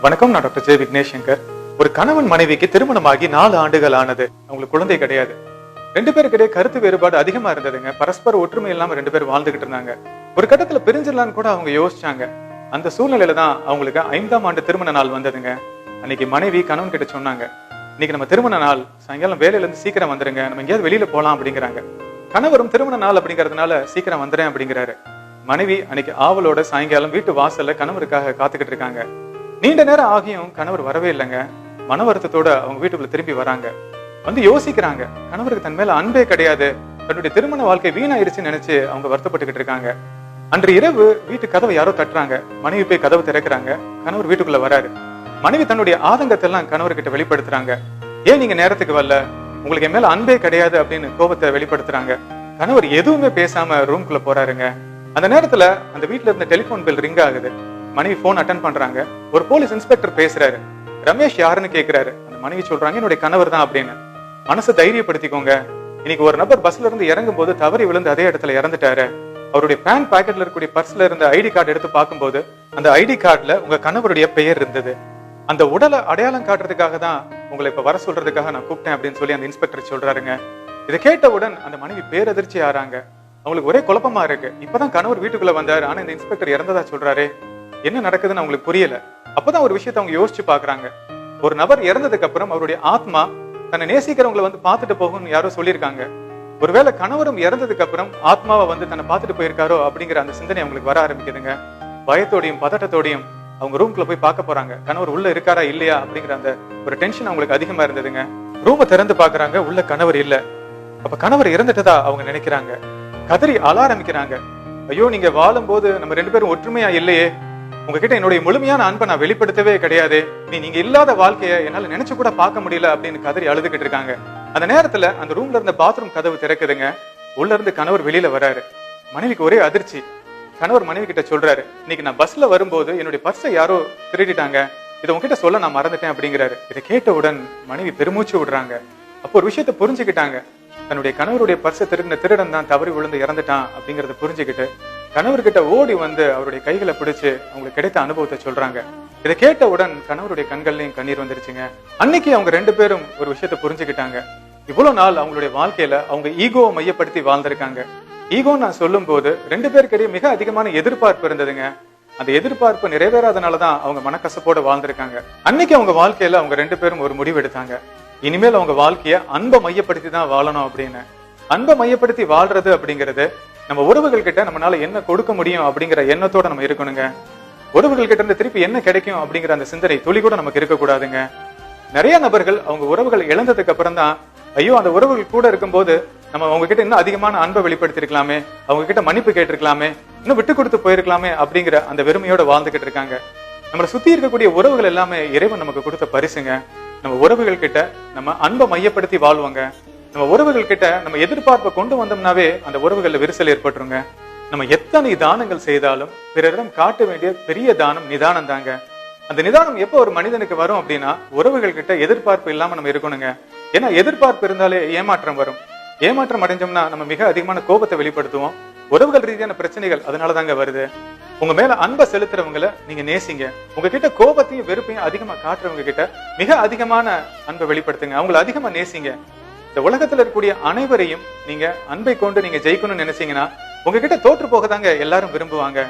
வணக்கம், நான் doctor J Vignesh Shankar. ஒரு கணவன் மனைவிக்கு திருமணமாகி 4 ஆண்டுகள் ஆனது. அவங்களுக்கு குழந்தை கிடையாது. 2 பேருக்கிடையே கருத்து வேறுபாடு அதிகமா இருந்ததுங்க. பரஸ்பர ஒற்றுமை இல்லாம 2 பேரும் வாழ்ந்துகிட்டு இருந்தாங்க. ஒரு கட்டத்துல பிரிஞ்சிடலான்னு கூட அவங்க யோசிச்சாங்க. அந்த சூழ்நிலையில தான் அவங்களுக்கு 5ஆம் ஆண்டு திருமண நாள் வந்ததுங்க. அன்னைக்கு மனைவி கணவன் கிட்ட சொன்னாங்க, இன்னைக்கு நம்ம திருமண நாள், சாயங்காலம் வேலையில இருந்து சீக்கிரம் வந்துருங்க, நம்ம எங்கேயாவது வெளியில போலாம் அப்படிங்கிறாங்க. கணவரும் திருமண நாள் அப்படிங்கறதுனால சீக்கிரம் வந்துறேன் அப்படிங்கிறாரு. மனைவி அன்னைக்கு ஆவலோட சாயங்காலம் வீட்டு வாசல்ல கணவருக்காக காத்துக்கிட்டு இருக்காங்க. நீண்ட நேரம் ஆகியும் கணவர் வரவே இல்லைங்க. மன வருத்தத்தோட அவங்க வீட்டுக்குள்ள திரும்பி வராங்க. வந்து யோசிக்கிறாங்க, கணவருக்கு தன் மேல அன்பே கிடையாது, தன்னுடைய திருமண வாழ்க்கை வீணாயிருச்சுன்னு நினைச்சு அவங்க வருத்தப்பட்டுக்கிட்டு இருக்காங்க. அன்று இரவு வீட்டு கதவை யாரோ தட்டுறாங்க. மனைவி போய் கதவை திறக்கிறாங்க. கணவர் வீட்டுக்குள்ள வராரு. மனைவி தன்னுடைய ஆதங்கத்தை எல்லாம் கணவர்கிட்ட வெளிப்படுத்துறாங்க. ஏன் நீங்க நேரத்துக்கு வரல, உங்களுக்கு என் மேல அன்பே கிடையாது அப்படின்னு கோபத்தை வெளிப்படுத்துறாங்க. கணவர் எதுவுமே பேசாம ரூம்குள்ள போறாருங்க. அந்த நேரத்துல அந்த வீட்டுல இருந்த டெலிபோன் பில் ரிங் ஆகுது. மனைவி போன் அட்டன் பண்றாங்க. ஒரு போலீஸ் இன்ஸ்பெக்டர் பேசுறாரு. ரமேஷ் யாருன்னு கேக்குறாரு. அந்த மனைவி சொல்றாங்க, என்னுடைய கணவர் தான் அப்படின்னு. மனசை தைரியப்படுத்திக்கோங்க, இன்னைக்கு ஒரு நபர் பஸ்ல இருந்து இறங்கும் போது தவறி விழுந்து அதே இடத்துல இறந்துட்டாரு. அவருடைய பேன் பாக்கெட்ல இருக்கக்கூடிய பர்ஸ்ல இருந்த ஐடி கார்டு எடுத்து பார்க்கும்போது அந்த ஐடி கார்டுல உங்க கணவருடைய பெயர் இருந்தது. அந்த உடலை அடையாளம் காட்டுறதுக்காக தான் உங்களை இப்ப வர சொல்றதுக்காக நான் கூப்பிட்டேன் அப்படின்னு சொல்லி அந்த இன்ஸ்பெக்டர் சொல்றாருங்க. இதை கேட்டவுடன் அந்த மனைவி பேரதிர்ச்சி ஆறாங்க. அவங்களுக்கு ஒரே குழப்பமா இருக்கு. இப்பதான் கணவர் வீட்டுக்குள்ள வந்தாரு, ஆனா இந்த இன்ஸ்பெக்டர் இறந்ததா சொல்றாரு, என்ன நடக்குதுன்னு அவங்களுக்கு புரியல. அப்பதான் ஒரு விஷயத்தை அவங்க யோசிச்சு பாக்குறாங்க. ஒரு நபர் இறந்ததுக்கு அப்புறம் அவருடைய ஆத்மா தன்னை நேசிக்கிறவங்களை வந்து பார்த்துட்டு போகும்னு யாரோ சொல்லியிருக்காங்க. ஒருவேளை கணவரும் இறந்ததுக்கு அப்புறம் ஆத்மாவை வந்து தன்னை பார்த்துட்டு போயிருக்காரோ அப்படிங்கிற அந்த சிந்தனை அவங்களுக்கு வர ஆரம்பிக்குதுங்க. பயத்தோடையும் பதட்டத்தோடையும் அவங்க ரூம்குள்ள போய் பார்க்க போறாங்க. கணவர் உள்ள இருக்காரா இல்லையா அப்படிங்கிற அந்த ஒரு டென்ஷன் அவங்களுக்கு அதிகமா இருந்ததுங்க. ரூமை திறந்து பாக்குறாங்க, உள்ள கணவர் இல்ல. அப்ப கணவர் இறந்துட்டதா அவங்க நினைக்கிறாங்க. கதறி அழ ஆரம்பிக்கிறாங்க. ஐயோ, நீங்க வாழும் போது நம்ம 2 பேரும் ஒற்றுமையா இல்லையே, உங்ககிட்ட என்னுடைய முழுமையான அன்பை நான் வெளிப்படுத்தவே கிடையாது, நீங்க இல்லாத வாழ்க்கைய என்னால நினைச்சு கூட பார்க்க முடியல அப்படின்னு கதறி அழுதுகிட்டு இருக்காங்க. அந்த நேரத்துல அந்த ரூம்ல இருந்த பாத்ரூம் கதவு திறக்குதுங்க. உள்ள இருந்து கணவர் வெளியில வராரு. மனைவிக்கு ஒரே அதிர்ச்சி. கணவர் மனைவி கிட்ட சொல்றாரு, இன்னைக்கு நான் பஸ்ல வரும்போது என்னுடைய பர்ஸை யாரோ திருடிட்டாங்க, இதை உங்ககிட்ட சொல்ல நான் மறந்துட்டேன் அப்படிங்கிறாரு. இதை கேட்டவுடன் மனைவி பெருமூச்சு விடுறாங்க. அப்போ ஒரு விஷயத்த புரிஞ்சுக்கிட்டாங்க. தன்னுடைய கணவருடைய பர்ஸை திருடின திருடன் தான் தவறி விழுந்து இறந்துட்டான் அப்படிங்கறத புரிஞ்சுக்கிட்டு கணவர்கிட்ட ஓடி வந்து அவருடைய கைகளை பிடிச்சு அவங்களுக்கு கிடைத்த அனுபவத்தை சொல்றாங்க. இதை கேட்டவுடன் கணவருடைய கண்கள்லயும் கண்ணீர் வந்துருச்சுங்க. அன்னைக்கு அவங்க 2 பேரும் ஒரு விஷயத்த புரிஞ்சுக்கிட்டாங்க. இவ்வளவு நாள் அவங்களுடைய வாழ்க்கையில அவங்க ஈகோவை மையப்படுத்தி வாழ்ந்திருக்காங்க. ஈகோன்னு நான் சொல்லும் போது 2 பேருக்கிடையே மிக அதிகமான எதிர்பார்ப்பு இருந்ததுங்க. அந்த எதிர்பார்ப்பு நிறைவேறாதனாலதான் அவங்க மனக்கசப்போட வாழ்ந்திருக்காங்க. அன்னைக்கு அவங்க வாழ்க்கையில அவங்க 2 பேரும் ஒரு முடிவு எடுத்தாங்க. இனிமேல் அவங்க வாழ்க்கைய அன்பை மையப்படுத்தி தான் வாழணும் அப்படின்னு. அன்பை மையப்படுத்தி வாழ்றது அப்படிங்கிறது நம்ம உறவுகள் கிட்ட நம்மளால என்ன கொடுக்க முடியும் அப்படிங்கிற எண்ணத்தோட நம்ம இருக்கணுங்க. உறவுகள் கிட்ட இருந்து திருப்பி என்ன கிடைக்கும் அப்படிங்கிற அந்த சிந்தனை துளி கூட நமக்கு இருக்கக்கூடாதுங்க. நிறைய நபர்கள் அவங்க உறவுகள் இழந்ததுக்கு அப்புறம் தான், ஐயோ அந்த உறவுகள் கூட இருக்கும்போது நம்ம அவங்க கிட்ட இன்னும் அதிகமான அன்பை வெளிப்படுத்திருக்கலாமே, அவங்க கிட்ட மன்னிப்பு கேட்டிருக்கலாமே, இன்னும் விட்டு கொடுத்து போயிருக்கலாமே அப்படிங்கிற அந்த வெறுமையோட வாழ்ந்துகிட்டு இருக்காங்க. நம்மளை சுத்தி இருக்கக்கூடிய உறவுகள் எல்லாமே இறைவன் நமக்கு கொடுத்த பரிசுங்க. நம்ம உறவுகள் கிட்ட நம்ம அன்பை மையப்படுத்தி வாழ்வாங்க. நம்ம உறவுகள் கிட்ட நம்ம எதிர்பார்ப்பை கொண்டு வந்தோம்னாவே அந்த உறவுகள்ல விரிசல் ஏற்பட்டுருங்க. நம்ம எத்தனை தானங்கள் செய்தாலும் பிறரிடம் காட்ட வேண்டிய பெரிய தானம் நிதானம் தாங்க. அந்த நிதானம் எப்போ ஒரு மனிதனுக்கு வரும் அப்படின்னா, உறவுகள் கிட்ட எதிர்பார்ப்பு இல்லாம நம்ம இருக்கணுங்க. ஏன்னா எதிர்பார்ப்பு இருந்தாலே ஏமாற்றம் வரும். ஏமாற்றம் அடைஞ்சோம்னா நம்ம மிக அதிகமான கோபத்தை வெளிப்படுத்துவோம். உறவுகள் ரீதியான பிரச்சனைகள் அதனாலதாங்க வருது. உங்க மேல அன்பை செலுத்துறவங்களை நீங்க நேசிங்க. உங்ககிட்ட கோபத்தையும் வெறுப்பையும் அதிகமா காட்டுறவங்க கிட்ட மிக அதிகமான அன்பை வெளிப்படுத்துங்க. அவங்களை அதிகமா நேசிங்க. இந்த உலகத்துல இருக்கக்கூடிய அனைவரையும் நீங்க அன்பை கொண்டு நீங்க ஜெயிக்கணும்னு நினைச்சீங்கன்னா உங்ககிட்ட தோற்று போகதாங்க எல்லாரும் விரும்புவாங்க.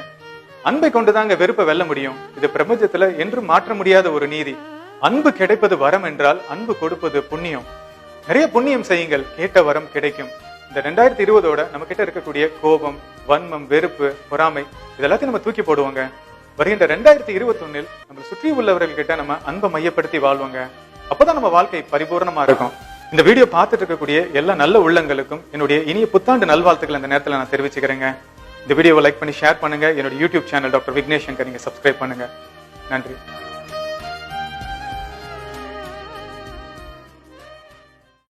அன்பை கொண்டுதாங்க வெறுப்பை வெல்ல முடியும். இது பிரபஞ்சத்துல என்றும் மாற்ற முடியாத ஒரு நீதி. அன்பு கிடைப்பது வரம் என்றால் அன்பு கொடுப்பது புண்ணியம். நிறைய புண்ணியம் செய்யுங்கள், கேட்ட வரம் கிடைக்கும். இந்த 2020ஓட நம்ம கிட்ட இருக்கக்கூடிய கோபம், வன்மம், வெறுப்பு, பொறாமை இதெல்லாத்தையும் நம்ம தூக்கி போடுவாங்க. வருகின்ற 2021 நம்ம சுற்றி உள்ளவர்கள் கிட்ட நம்ம அன்பை மையப்படுத்தி வாழ்வாங்க. அப்பதான் நம்ம வாழ்க்கை பரிபூர்ணமா இருக்கும். இந்த வீடியோ பார்த்துட்டு இருக்கக்கூடிய எல்லா நல்ல உள்ளங்களுக்கும் என்னுடைய இனிய புத்தாண்டு நல்வாழ்த்துக்கள் இந்த நேரத்தில் நான் தெரிவிச்சுக்கிறேங்க. இந்த வீடியோவை லைக் பண்ணி ஷேர் பண்ணுங்க. என்னோட YouTube channel doctor Vignesh Shankar நீங்க சப்ஸ்கிரைப் பண்ணுங்க. நன்றி.